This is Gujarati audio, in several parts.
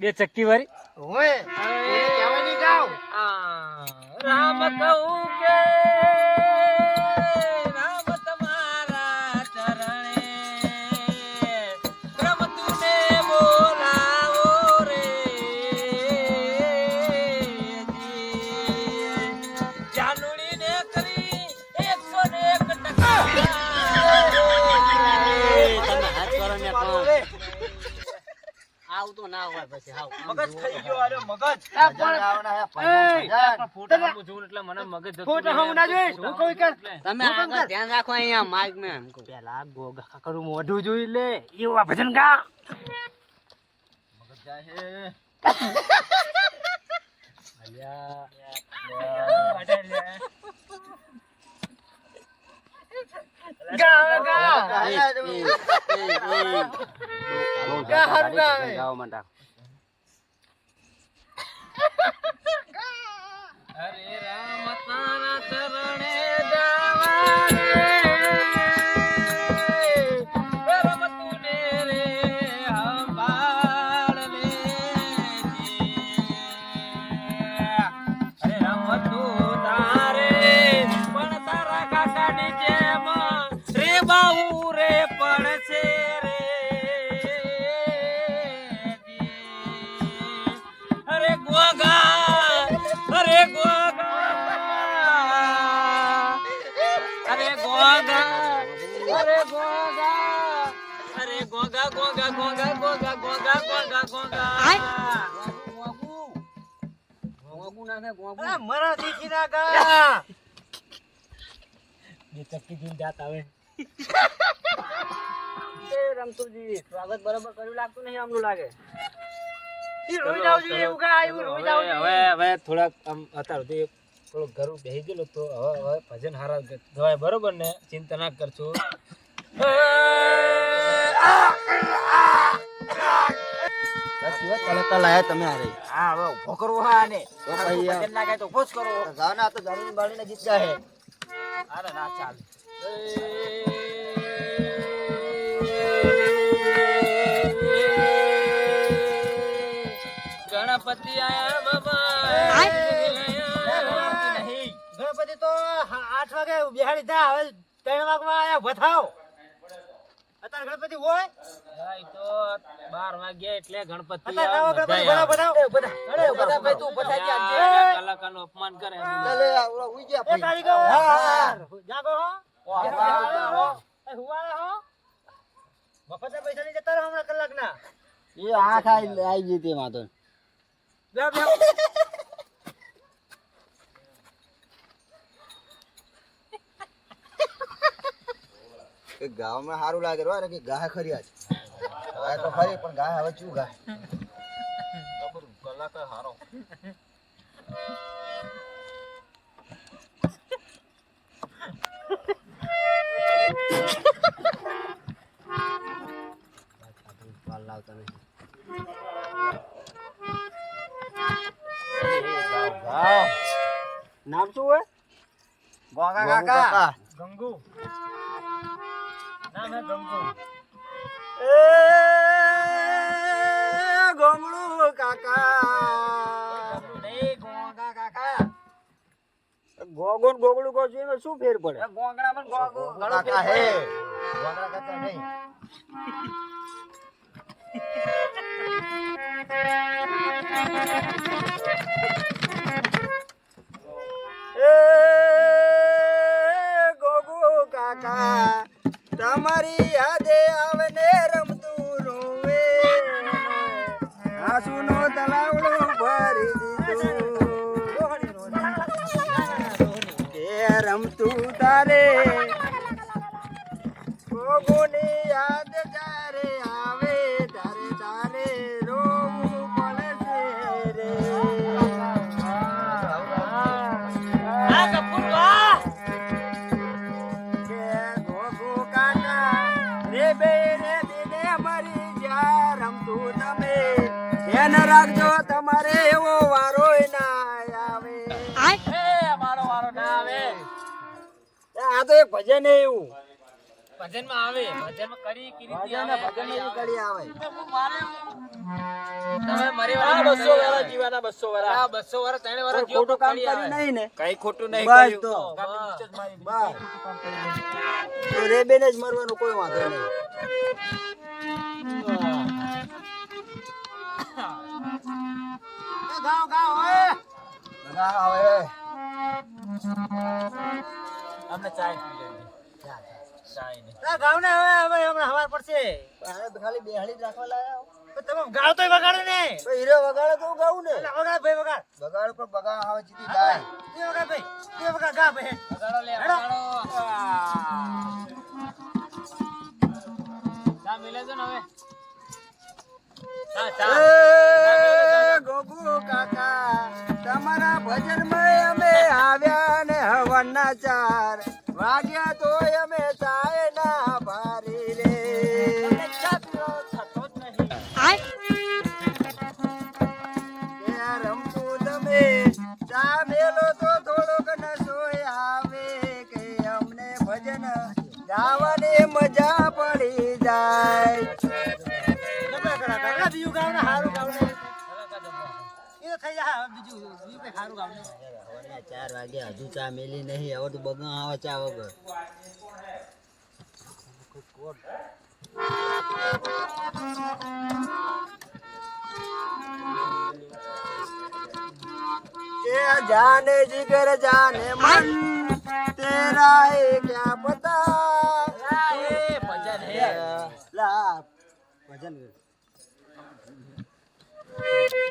બે ચક્કી વાળી ઓય અરે કેવા ની ગાવ રામ કહું કે રામ તમારા ચરણે રમતુને બોલાવો રે જાનુડીને કરી 101% તમે હાથ કરો ને પણ આવ તો ના હોય પછી આવ મગજ ખાઈ ગયો આરે મગજ ફોટો હું જોઉં એટલે મને મગજ જતું ફોટો હું ના જોઈશ હું કોઈ કર તમે આગળ ધ્યાન રાખો અહીંયા માઈક મે એમ કહું પેલા ગોગા કાકરું મોઢું જોઈ લે એવા ભજન ગા મગજ જાય હે અલ્યા ગાવ મંડા અરે રામ તારા ચરણે જાવા રે રમતુને રે સંભાળ લેજે અરે રમતું તારે પણ તારા કાકાની જેમ રે બાહુ રે પડશે રે અરે ગોગા અરે ગોગા અરે ગોગા અરે ગોગા અરે ગોગા ગોગા ગોગા ગોગા ગોગા ગોગા ગોગા ગોગુ નાખે ગોગુ અરે મરા દીકી ના ગા બે ચક્કી દિન જાત આવે એ રમતુજી સ્વાગત બરાબર કર્યું લાગતું નહીં આમનું લાગે ઈ રોઈ જાવ જોઈએ એવું કા આવ્યું રોઈ જાવ હવે થોડાક આમ અત્યાર સુધી થોડું ઘરું બેસી ગયેલું તો હવે ભજન હારા ગવાય બરોબર ને ચિંતા ના કરશો તમે હારે હા હવે ઉભો કરવો હા ને તો પછી ભજન ના ગાય તો ઉભો જ કરો ગાના તો જાણી બાળીને ગીત ગાય અરે ના ચાલ ગણપતિ આયા બાબા નહીં ગણપતિ તો 8 વાગે બિહાડી દા હવે 3 વાગવા આયા બતાવ અત્યારે ગણપતિ હોય તો 12 વાગ્યા એટલે ગણપતિ અત્યારે ગણપતિ બતાવ અરે બધા ભાઈ તું બતાઈ દે કલાકારનું અપમાન કરે ચાલે આવડા ઉઈ ગયા એ કારીગર હા જાગો હો હુવાળા હો મફત પૈસા ની જતા રહો હમણાં કલાકના એ આઠ આવી ગઈ તે વાતો બે કે ગામમાં સારું લાગે રો કે ગાય ખરી આજ ગાય તો ખરી પણ ગાય હવે શું ગાય કલાકાર હારો લાવતા નહીં નામ શું હોય ગોગા કાકા ગંગુ નામ હે ગંગુ એ ગોમડુ કાકા નહીં ગોગા કાકા ગોગો ને ગોગડું કહો છો એમાં શું ફેર પડે ગોગડા માં ગોગો કાકા હે ગોગા કાકા નહીં એ ગોગુ કાકા તમારી યાદે આવે ને રમતું રોવે આંસુનો તલાવડો ભરી દીધું કે રમતું તારે ગોગુની યાદ જ્યારે આવે ત્યારે તારે રોવું પડશે રે રાખજો તમારે એવો વારો ના આવે અમારો વારો ના આવે આ તો એક ભજન એવું ભજનમાં આવે ભજનમાં કરી કીર્તિ ભજન ને ભજન ની કડી આવે તમે મરી આ વાળા 200 વાળા જીવાના 200 વાળા આ 200 વર્ષ 3 વર્ષ કોઈ ખોટું કામ કર્યું નહીં ને કઈ ખોટું નહીં બસ કર્યું તો બસ. તો રેબેને જ મરવાનું કોઈ વાંધો નહીં ગાવ ગાવ ઓય ના આવે અમને ચાય પી લેવી ચાય ને ગાવ ને હવે હવે હમણાં હવાર પડશે અરે ખાલી બેહાડી જ રાખવા લાયા તો તમે ગાવ તોય વગાડે ને તો હીરો વગાડે તો હું ગાઉં ને એટલે વગાડ ભાઈ વગાડ બગાડ પર બગાડ આવે જીતી જાય એ વગાડ ભાઈ એ વગાડ ગા ભાઈ વગાડો લે હેડો. વગાડો ચા મિલે છે ને હવે ચા ચા એ ગોગુ કાકા તમારા ભજનમાં અમે આવ્યા ને હવનના 4 વાગ્યા તોય અમે ચાય ના ભારી રે ચા પીવો થતો જ નહીં કે રમતું તમે ચા મેલો તો થોડોક નશોય આવે કે અમને ભજન ગાવાની મજા પડી જાય ડબલા કરા કરા બીજું ગાવ ને હારું ગાવ ને એ તો થઈ જાય બીજું બીજું કઈ હારું ગાવ ને 4 વાગ્યા હજુ ચા મેલી નહીં હવે તો બગા આવે ચા વગર के जाने जिगर जाने मन तेरा है क्या पता ये भजन है ला भजन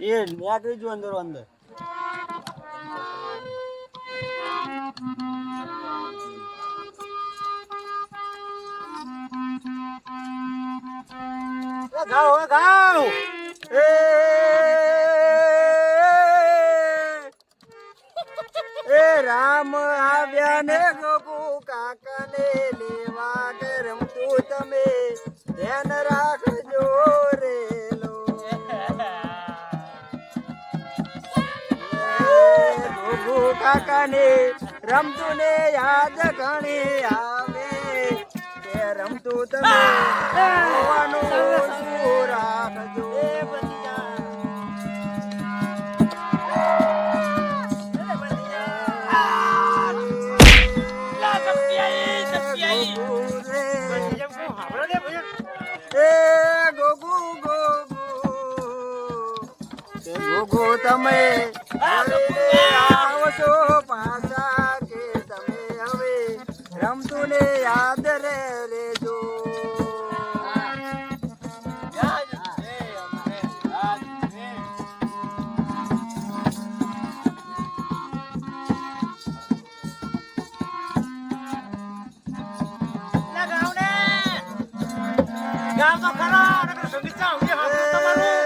ये न्याकरी जो अंदर अंदर ગાવ ગાવ એ રામ આવ્યા ને ગોગુ કાકા ને લેવા કે રમતું તમે ધ્યાન રાખજો રે લો ગોગુ કાકા ને રમતું ને યાદ ઘણી આવે કે રમતું તમે હોવાનું શું રાખજો ગોગુ તમે હરીને આવશો પાછા કે તમે હવે રમતું ને યાદ રે રેજો ગાવ ને ગાવ તો ખરો નકર સંગીત ચાવ કે હાથ તમારું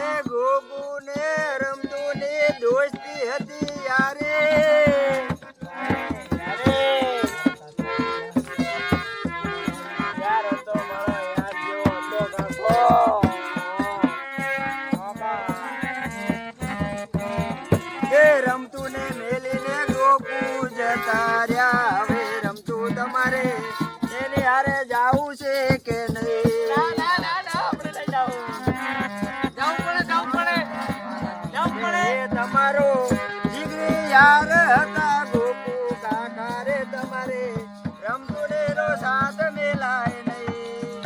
એ ગોગુ ને રમતું ને દોસ્તી હતી યારે યાર હતો મારો યાર જેવો હતો કાકો એ રમતું ને મેલીને ગોકુ જતા રહ્યા હવે રમતું તમારે એની હારે જાવું છે કે નહીં એ તમારો જીગરી યાર હતા ગોકુ કાકા રે તમારે રમતું ને નો સાથ મેલાય નહીં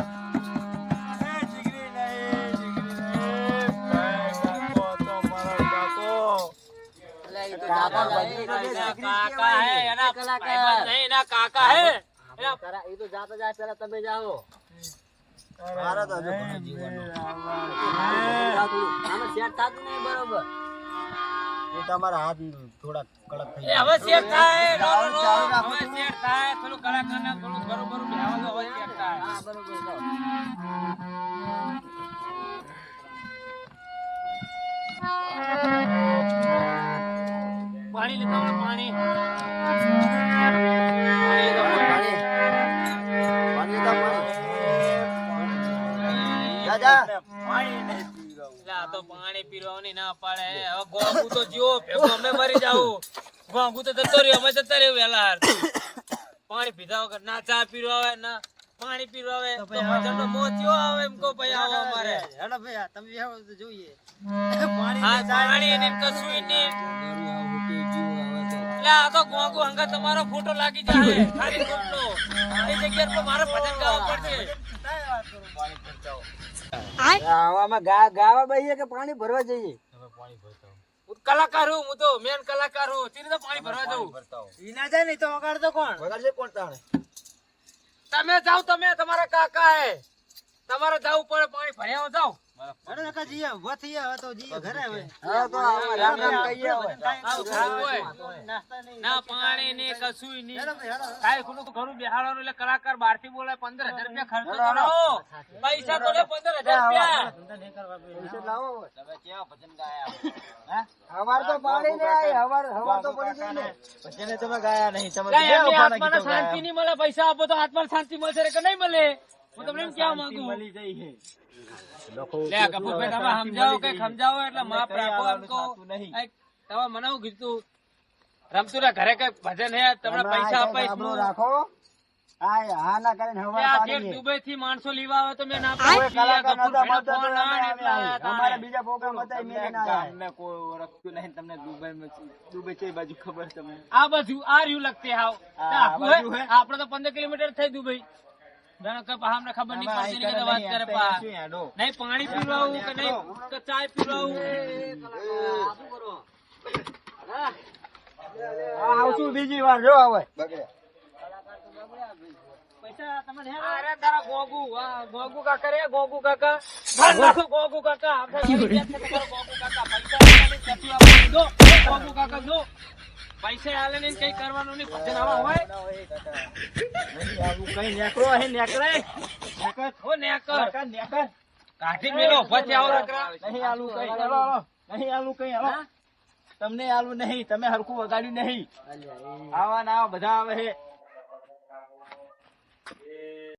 કાકા હે એના ભાઈબંધ નહીં એના કાકા હે એના એ તો જાતા જાય પેલા તમે જાઓ મારા તો હજુ ઘણું જીવનનું. આમાં સેટ થાતું નહીં બરોબર એ તમારા હાથ થોડા કડક થઈ એ હવે શેર થાય નો નો હવે શેર થાય થોડું કલાકારને થોડું બરોબર બેહવા દો હવે શેર થાય હા બરોબર જાઓ પાણી લેતા આવો પાણી દાદા લા તો પાણી પીવાની ના પાડે હવે ગોબુ તો જીવો ભેગો અમે મરી જાવું ગોગુ તો જતો રહ્યો, અમે જતા રહ્યો વહેલા. પાણી પીધા વગર ના ચા પીવા આવે ના પાણી પીવા આવે તો ભજનનો મોહ થયો આવે એમ કહો ભાઈ આવો અમારે. હેડો ભાઈ તમે બેહો તો જોઈએ હા પાણી ને કશું નહીં. એટલે આ તો ગોગુ હંગા તમારો ફોટો લાગી જાય ખાલી ખોટો. એ જગ્યા પર મારે ભજન ગાવા પડશે. આવામાં ગાવા બઈએ કે પાણી ભરવા જઈએ? હું કલાકાર હું, હું તો મેન કલાકાર હું. તીને તો પાણી ભરવા જવું. ઈ ના જાય ને તો વગાડતો કોણ? વગાડશે કોણ તાણે? તમે જાઓ, તમે તમારા કાકા હે, તમારે જવું પડે પાણી ભર્યા જાઓ. હેડો કાકા જીએ ઉભા થઈએ હવે તો જીએ ઘરે હવે હા તો આમાં રામ રામ કહીએ હવે. આવું ખાવું હોય. નાસ્તા નહીં ના પાણી ને કશું નહીં. હેડો ભાઈ હેડો કાંઈ ખોટું ઘરું બેહાડવાનું એટલે કલાકાર બહારથી બોલે 15,000 રૂપિયા ખર્ચો કરાવો. પૈસા તો લે 15,000 રૂપિયા. પૈસા લાવો હવે. તમે કેવા ભજન ગાયા? હવાર તો પાણી ને આય, હવાર તો પડી ગઈ ને. ભજને તમે ગાયા નહીં તમે કાંઈ એમની આત્માને શાંતિ નહીં મળે. પૈસા આપો તો આત્માને શાંતિ મળશે કે નહીં મળે? હું તમને એમ કહેવા માંગુ. લે કપૂરભાઈ તમે સમજાવો કઈ સમજાવો એટલે માપ રાખો એમ કહો. કાંઈક તમે મને એવું કીધું રમતુરા ઘરે કઈ ભજન હે તમને પૈસા અપાઈશ આપણો હું. રાખો. આય હા ના કરીને હવાર આ પાડી જેઠ દે. દુબઈ થી માણસો લેવા આવે તો મેં ના કોઈ પાડી. કલાકાર નતા કપૂરભાઈનો મળતા તો ફોન અમે આવે એટલે આવ્યા. તાણે. અમારે બીજા પ્રોગ્રામ હતા એ મેં ના આવ્યા. કોઈ ઓળખતું નહીં તમને દુબઈ કઈ બાજુ ખબર તમને? આ બાજુ આ રહ્યું લગતી હાવ. આખું હે? આપણે તો 15 કિલોમીટર થઈ દુબઈ. જાણે કે પા અમને ખબર નહીં પડતી ને કે વાત કરે પા. નહીં પાણી પીવડાવું કે નહીં કે ચાય પીવડાવું. આવશું બીજી વાર જો હવે. પૈસા તમને હે? અરે તારા ગોગુ, આ ગોગુ કાકા રે, ગોગુ કાકા. ઘર નાખો ગોગુ કાકા. આપણે વાળી વાત છે તમારો ગોગુ કાકા. પૈસા આલે ને જતી આપી દો. ગોગુ કાકા દો. પૈસા આલે ને કઈ કરવાનું નહીં. ભજન આવા હોય. કઈ નેકરો હે નેકરે હો નેકર. કાઢી મેલો પછી આવો રકરા. નહીં આલું કઈ નહીં આલું કઈ હાલો તમને આલું નહીં તમે હરખું વગાડ્યું નહીં આવા ના આવા બધા આવે છે